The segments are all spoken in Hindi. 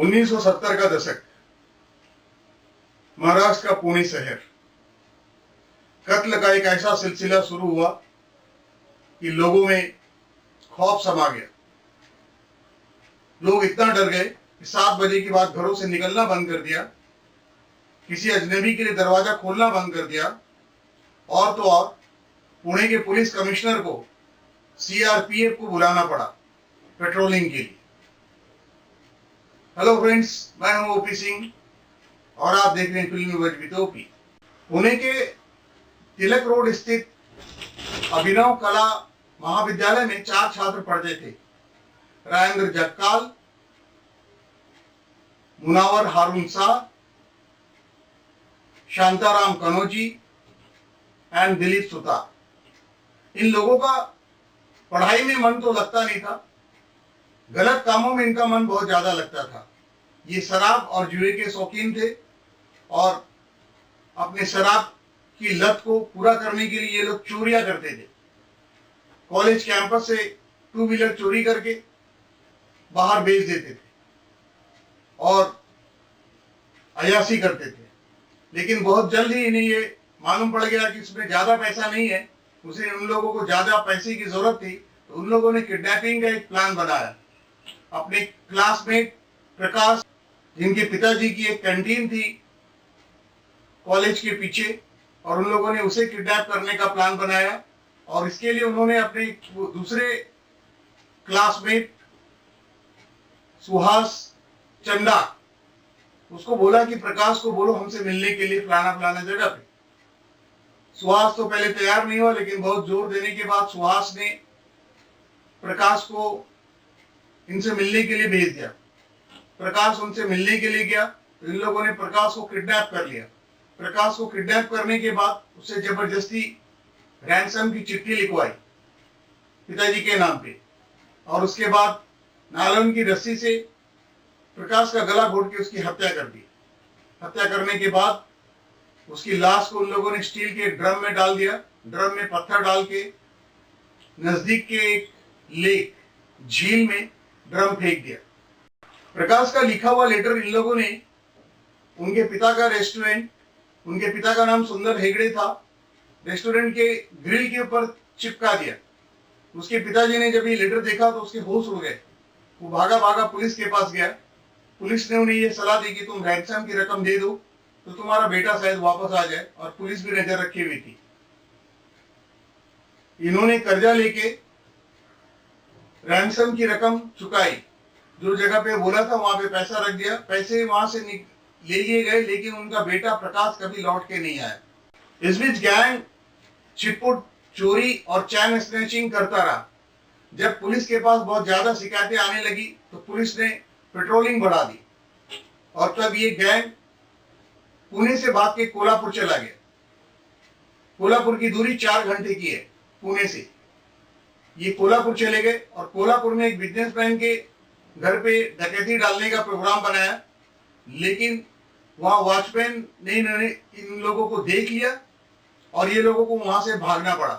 1970 का दशक, महाराष्ट्र का पुणे शहर, कत्ल का एक ऐसा सिलसिला शुरू हुआ कि लोगों में खौफ समा गया। लोग इतना डर गए कि 7 बजे के बाद घरों से निकलना बंद कर दिया, किसी अजनबी के लिए दरवाजा खोलना बंद कर दिया, और तो और पुणे के पुलिस कमिश्नर को सीआरपीएफ को बुलाना पड़ा पेट्रोलिंग के लिए। हेलो फ्रेंड्स, मैं हूं ओपी सिंह और आप देख रहे हैं फिल्मी वर्ज विद ओपी। पुणे के तिलक रोड स्थित अभिनव कला महाविद्यालय में 4 छात्र पढ़ते थे। राजेंद्र जगकाल, मुनावर हारून शाह, शांताराम कनौजी एंड दिलीप सुतार। इन लोगों का पढ़ाई में मन तो लगता नहीं था, गलत कामों में इनका मन बहुत ज्यादा लगता था। ये शराब और जुए के शौकीन थे और अपने शराब की लत को पूरा करने के लिए ये लोग चोरियां करते थे। कॉलेज कैंपस से 2 व्हीलर चोरी करके बाहर बेच देते थे और अय्याशी करते थे। लेकिन बहुत जल्द ही इन्हें ये मालूम पड़ गया कि इसमें ज्यादा पैसा नहीं है, उसे उन लोगों को ज्यादा पैसे की जरूरत थी, तो उन लोगों ने किडनैपिंग का एक प्लान बनाया। अपने क्लासमेट प्रकाश, जिनके पिताजी की एक कैंटीन थी कॉलेज के पीछे, और उन लोगों ने उसे किडनैप करने का प्लान बनाया। और इसके लिए उन्होंने अपने दूसरे क्लासमेट सुहास चंदा, उसको बोला कि प्रकाश को बोलो हमसे मिलने के लिए फलाना जगह पे। सुहास तो पहले तैयार नहीं हुआ, लेकिन बहुत जोर देने के बाद सुहास ने प्रकाश को इनसे मिलने के लिए भेज दिया। प्रकाश उनसे मिलने के लिए गया तो इन लोगों ने प्रकाश को किडनैप कर लिया। प्रकाश को किडनैप करने के बाद उससे जबरदस्ती रैंसम की चिट्ठी लिखवाई पिताजी के नाम पे, और उसके बाद नायलॉन की रस्सी से प्रकाश का गला घोट के उसकी हत्या कर दी। हत्या करने के बाद उसकी लाश को उन लोगों ने स्टील के ड्रम में डाल दिया। ड्रम में पत्थर डाल के नजदीक के एक लेक, झील में ड्रम फेंक दिया। प्रकाश का लिखा हुआ लेटर इन लोगों ने उनके पिता का रेस्टोरेंट, उनके पिता का नाम सुंदर हेगड़े था, रेस्टोरेंट के ग्रिल के ऊपर चिपका दिया। उसके पिताजी ने जब ये लेटर देखा तो उसके होश उड़ गए। वो भागा भागा पुलिस के पास गया। पुलिस ने उन्हें ये सलाह दी कि तुम रैंसम की रकम दे दो तो तुम्हारा बेटा शायद वापस आ जाए, और पुलिस भी नजर रखी हुई थी। इन्होंने कर्जा लेके रैंसम की रकम चुकाई। जो जगह पे बोला था वहां पे पैसा रख दिया, पैसे वहां से ले लिए गए, लेकिन उनका बेटा प्रकाश कभी लौट के नहीं आया। इस बीच गैंग छिटपुट, चोरी और चैन स्नैचिंग करता रहा। जब पुलिस के पास बहुत ज्यादा शिकायतें आने लगी तो पुलिस ने पेट्रोलिंग बढ़ा दी, और तब ये गैंग पुणे से भाग के कोल्हापुर चला गया। कोल्हापुर की दूरी 4 घंटे की है पुणे से। ये कोल्हापुर चले गए और कोल्हापुर में एक बिजनेसमैन के घर पे डकैती डालने का प्रोग्राम बनाया, लेकिन वहां वॉचमैन ने इन लोगों को देख लिया और ये लोगों को वहां से भागना पड़ा।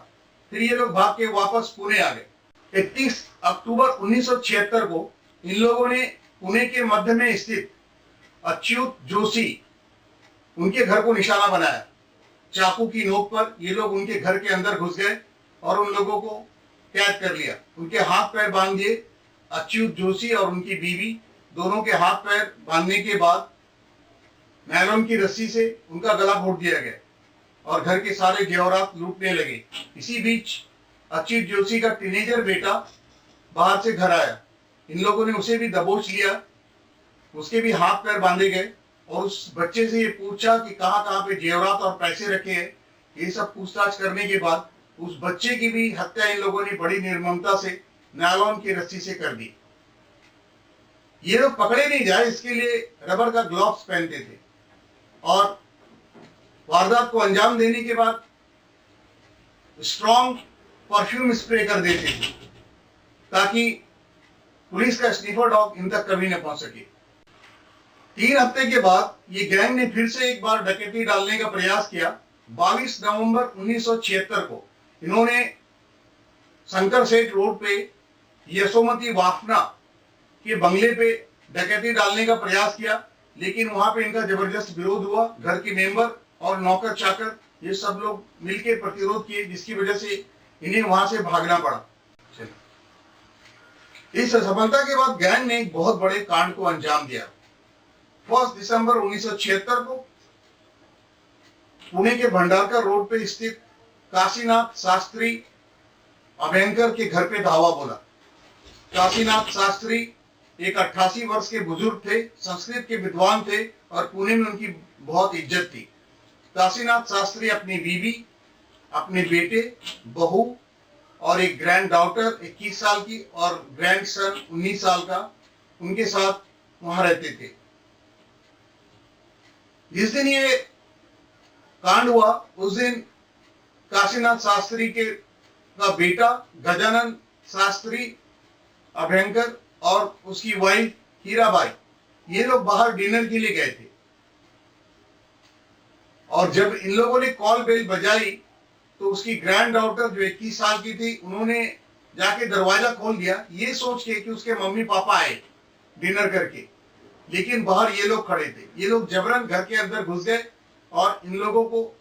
फिर ये लोग भाग के वापस पुणे आ गए। 31 अक्टूबर 1976 को इन लोगों ने पुणे के मध्य में स्थित अच्युत जोशी, उनके घर को निशाना बनाया। चाकू की नोक पर ये लोग उनके घर के अंदर घुस गए और उन लोगों को कैद कर लिया। उनके हाथ पैर बांध दिए। अच्युत जोशी और उनकी बीवी दोनों के हाथ पैर बांधने के बाद नायलॉन की रस्सी से उनका गला घोट दिया गया और घर के सारे जेवरात लूटने लगे। इसी बीच अच्युत जोशी का टीनेजर बेटा बाहर से घर आया। इन लोगों ने उसे भी दबोच लिया, उसके भी हाथ पैर बांधे गए और उस बच्चे से ये पूछा कि कहाँ पे जेवरात और पैसे रखे हैं। ये सब पूछताछ करने के बाद उस बच्चे की भी हत्या इन लोगों ने बड़ी निर्ममता से नायलॉन की रस्सी से कर दी। ये लोग पकड़े नहीं जाए इसके लिए रबर का ग्लव्स पहनते थे और वारदात को अंजाम देने के बाद स्ट्रॉन्ग परफ्यूम स्प्रे कर देते थे ताकि पुलिस का स्निफर डॉग इन तक कभी न पहुंच सके। 3 हफ्ते के बाद ये गैंग ने फिर से एक बार डकैती डालने का प्रयास किया। 22 नवंबर 1976 को इन्होंने शंकर सेठ रोड पे यशोमती वाफना के बंगले पे डकैती डालने का प्रयास किया, लेकिन वहां पे इनका जबरदस्त विरोध हुआ। घर के मेंबर और नौकर चाकर ये सब लोग मिलकर प्रतिरोध किए, जिसकी वजह से इन्हें वहां से भागना पड़ा। इस सफलता के बाद गैंग ने एक बहुत बड़े कांड को अंजाम दिया। 1 दिसंबर 1976 को पुणे के भंडारकर रोड पे स्थित काशीनाथ शास्त्री अभयंकर के घर पे धावा बोला। काशीनाथ शास्त्री एक 88 वर्ष के बुजुर्ग थे, संस्कृत के विद्वान थे और पुणे में उनकी बहुत इज्जत थी। काशीनाथ शास्त्री अपनी बीवी, अपने बेटे, बहू और एक ग्रैंड डॉटर 21 साल की और ग्रैंड सन 19 साल का उनके साथ वहां रहते थे। जिस दिन ये कांड हुआ उस दिन काशीनाथ शास्त्री के का बेटा गजानन शास्त्री अभयंकर और उसकी वाइफ हीराबाई ये लोग बाहर डिनर के लिए गए थे। और जब इन लोगों ने कॉल बेल बजाई तो उसकी ग्रैंड डॉटर जो 21 साल की थी, उन्होंने जाके दरवाजा खोल दिया ये सोच के कि उसके मम्मी पापा आए डिनर करके, लेकिन बाहर ये लोग खड़े थे। ये लोग जबरन घर के अंदर घुस गए और इन लोगों को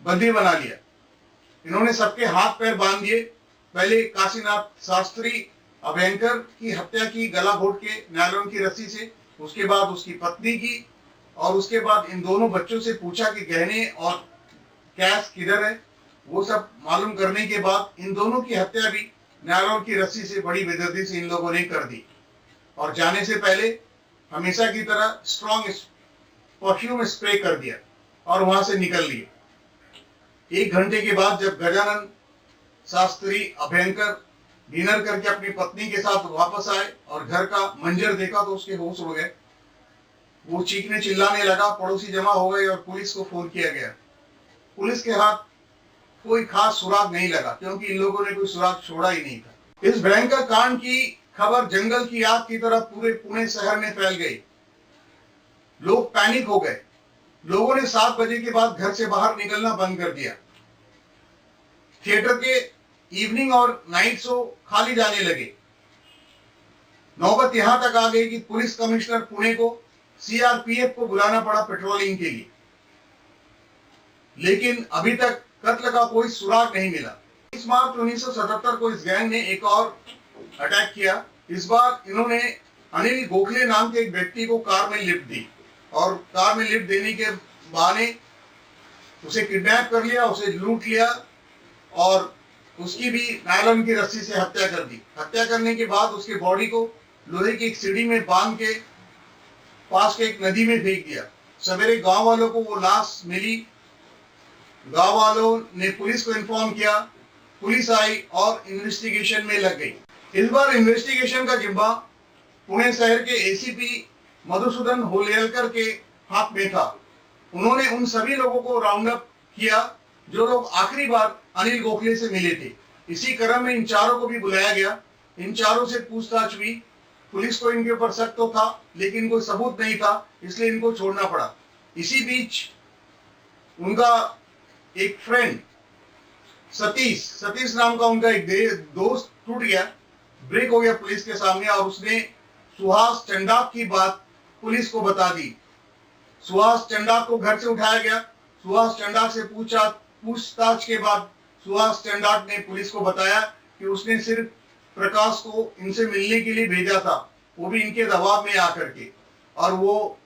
बंदी बना लिया। इन्होंने सबके हाथ पैर बांध दिए। पहले काशीनाथ शास्त्री अभयंकर की हत्या की गला घोट के नायलॉन की रस्सी से, उसके बाद उसकी पत्नी की, और उसके बाद इन दोनों बच्चों से पूछा कि गहने और कैश किधर है। वो सब मालूम करने के बाद इन दोनों की हत्या भी नायलॉन की रस्सी से बड़ी बेदर्दी से इन लोगों ने कर दी। और जाने से पहले हमेशा की तरह स्ट्रॉन्ग परफ्यूम स्प्रे कर दिया और वहां से निकल लिए। 1 घंटे के बाद जब गजानन शास्त्री अभयंकर डिनर करके अपनी पत्नी के साथ वापस आए और घर का मंजर देखा तो उसके होश उड़ गए। वो चीखने चिल्लाने लगा, पड़ोसी जमा हो गए और पुलिस को फोन किया गया। पुलिस के हाथ कोई खास सुराग नहीं लगा क्योंकि इन लोगों ने कोई सुराग छोड़ा ही नहीं था। इस भयंकर कांड की खबर जंगल की आग की तरह पूरे पुणे शहर में फैल गई। लोग पैनिक हो गए। लोगों ने 7 बजे के बाद घर से बाहर निकलना बंद कर दिया। थिएटर के इवनिंग और नाइट शो खाली जाने लगे। नौबत यहां तक आ गई कि पुलिस कमिश्नर पुणे को सीआरपीएफ को बुलाना पड़ा पेट्रोलिंग के लिए, लेकिन अभी तक कत्ल का कोई सुराग नहीं मिला। 20 मार्च 1977 को इस गैंग ने एक और अटैक किया। इस बार इन्होंने अनिल गोखले नाम के एक व्यक्ति को कार में लिफ्ट दी और कार में लिफ्ट देने के बहाने उसे किडनैप कर लिया, उसे लूट लिया और उसकी भी नायलॉन की रस्सी से हत्या कर दी। हत्या करने के बाद उसके बॉडी को लोहे की एक सीढ़ी में बांध के पास के एक नदी में फेंक दिया। सवेरे गांव वालों को वो लाश मिली। गांव वालों ने पुलिस को इन्फॉर्म किया। पुलिस आई और इन्वेस्टिगेशन में लग गई। इस बार इन्वेस्टिगेशन का जिम्मा पुणे शहर के एसीपी मधुसूदन होलियलकर के हाथ में था। उन्होंने उन सभी लोगों को राउंड अप किया जो लोग आखिरी बार अनिल गोखले से मिले थे। इसी क्रम में इन चारों को भी बुलाया गया। इन चारों से पूछताछ हुई। पुलिस को इनके ऊपर शक तो था लेकिन कोई सबूत नहीं था, इसलिए इनको छोड़ना पड़ा। इसी बीच उनका एक फ्रेंड सतीश नाम का उनका एक दोस्त टूट गया, ब्रेक हो गया पुलिस के सामने और उसने सुहास चंडाक की बात पुलिस को बता दी। सुहास चंडाक को घर से उठाया गया। सुहास चंडाक से पूछताछ के बाद सुहास चंडाक ने पुलिस को बताया कि उसने सिर्फ प्रकाश को इनसे मिलने के लिए भेजा था, वो भी इनके दबाव में आकर के, और वो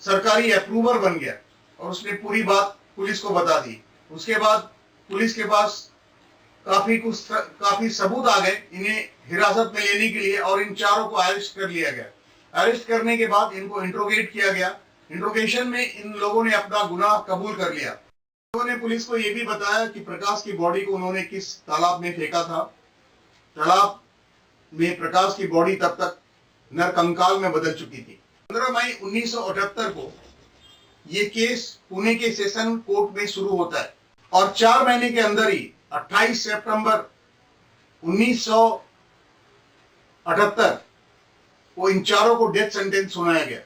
सरकारी अप्रूवर बन गया और उसने पूरी बात पुलिस को बता दी। उसके बाद पुलिस के पास काफी सबूत आ गए इन्हें हिरासत में लेने के लिए और इन चारों को अरेस्ट कर लिया गया। अरेस्ट करने के बाद इनको इंट्रोगेट किया गया। इंट्रोगेशन में इन लोगों ने अपना गुनाह कबूल कर लिया। लोगों ने पुलिस को यह भी बताया कि प्रकाश की बॉडी को उन्होंने किस तालाब में फेंका था। तालाब में प्रकाश की बॉडी तब तक नरकंकाल में बदल चुकी थी। 15 मई 1978 को ये केस पुणे के सेशन कोर्ट में शुरू होता है और 4 महीने के अंदर ही 28 सितंबर 1978 को इन चारों को डेथ सेंटेंस सुनाया गया।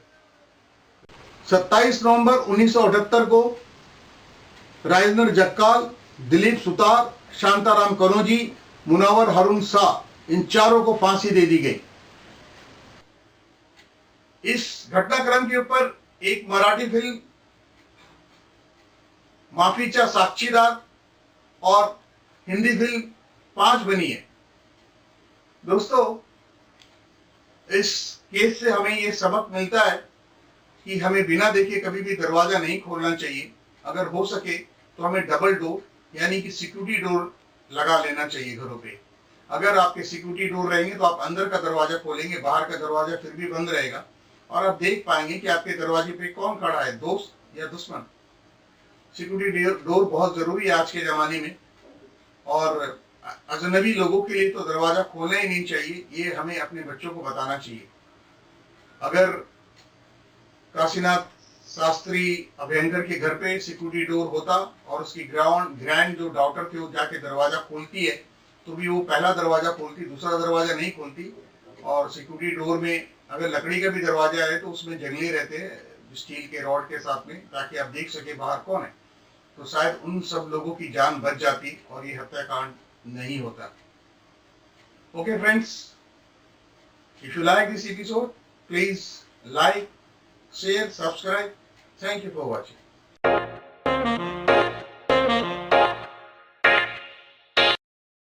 27 नवंबर 1978 को राजेंद्र जक्काल, दिलीप सुतार, शांताराम कनौजी, मुनावर हारून शाह इन चारों को फांसी दे दी गई। इस घटनाक्रम के ऊपर एक मराठी फिल्म माफीचा साक्षीदार और हिंदी फिल्म 5 बनी है। दोस्तों, इस केस से हमें ये सबक मिलता है कि हमें बिना देखे कभी भी दरवाजा नहीं खोलना चाहिए। अगर हो सके तो हमें डबल डोर यानी कि सिक्योरिटी डोर लगा लेना चाहिए घरों पे। अगर आपके सिक्योरिटी डोर रहेंगे तो आप अंदर का दरवाजा खोलेंगे, बाहर का दरवाजा फिर भी बंद रहेगा और आप देख पाएंगे कि आपके दरवाजे पे कौन खड़ा है, दोस्त या दुश्मन। सिक्योरिटी डोर बहुत जरूरी है आज के जमाने में, और अजनबी लोगों के लिए तो दरवाजा खोलना ही नहीं चाहिए। ये हमें अपने बच्चों को बताना चाहिए। अगर काशीनाथ शास्त्री अभयंकर के घर पे सिक्योरिटी डोर होता और उसकी ग्रैंड जो डॉटर थी वो जाके दरवाजा खोलती है, तो भी वो पहला दरवाजा खोलती, दूसरा दरवाजा नहीं खोलती। और सिक्योरिटी डोर में अगर लकड़ी का भी दरवाजा है तो उसमें जंगले रहते हैं स्टील के रॉड के साथ में, ताकि आप देख सके बाहर कौन है। तो शायद उन सब लोगों की जान बच जाती और ये हत्याकांड नहीं होता। Okay friends, if you like this episode, please like, share, subscribe. Thank you for watching.